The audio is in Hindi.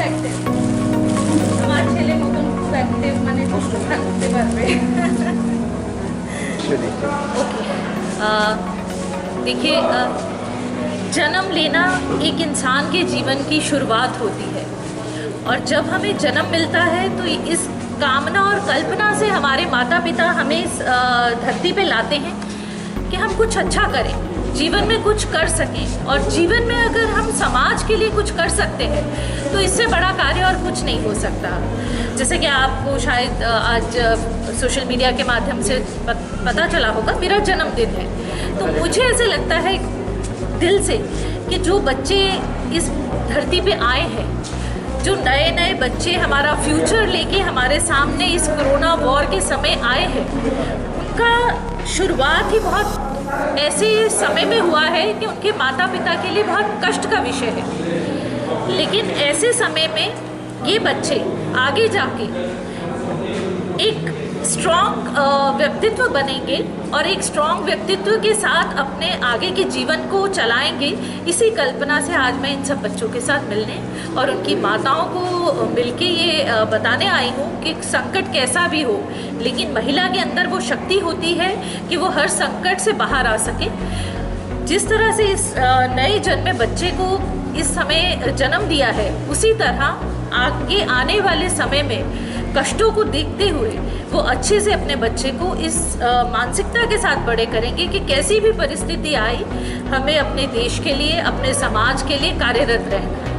অ্যাক্টিভ আমার ছেলে মতন খুব অ্যাক্টিভ মানে সুস্থ থাকতে পারবে। देखिए जन्म लेना एक इंसान के जीवन की शुरुआत होती है और जब हमें जन्म मिलता है तो इस कामना और कल्पना से हमारे माता पिता हमें इस धरती पे लाते हैं कि हम कुछ अच्छा करें, जीवन में कुछ कर सकें। और जीवन में अगर हम समाज के लिए कुछ कर सकते हैं तो इससे बड़ा कार्य और कुछ नहीं हो सकता। जैसे कि आपको शायद आज सोशल मीडिया के माध्यम से पता चला होगा, मेरा जन्मदिन है। तो मुझे ऐसे लगता है दिल से कि जो बच्चे इस धरती पे आए हैं, जो नए नए बच्चे हमारा फ्यूचर लेके हमारे सामने इस कोरोना वॉर के समय आए हैं, उनका शुरुआत ही बहुत ऐसे समय में हुआ है कि उनके माता पिता के लिए बहुत कष्ट का विषय है। लेकिन ऐसे समय में ये बच्चे आगे जाके एक स्ट्रॉन्ग व्यक्तित्व बनेंगे और एक स्ट्रॉन्ग व्यक्तित्व के साथ अपने आगे के जीवन को चलाएंगे। इसी कल्पना से आज मैं इन सब बच्चों के साथ मिलने और उनकी माताओं को मिलके ये बताने आई हूँ कि संकट कैसा भी हो, लेकिन महिला के अंदर वो शक्ति होती है कि वो हर संकट से बाहर आ सके। जिस तरह से इस नए जन्मे बच्चे को इस समय जन्म दिया है, उसी तरह आगे आने वाले समय में कष्टों को देखते हुए वो अच्छे से अपने बच्चे को इस मानसिकता के साथ बड़े करेंगे कि कैसी भी परिस्थिति आई, हमें अपने देश के लिए, अपने समाज के लिए कार्यरत रहना है।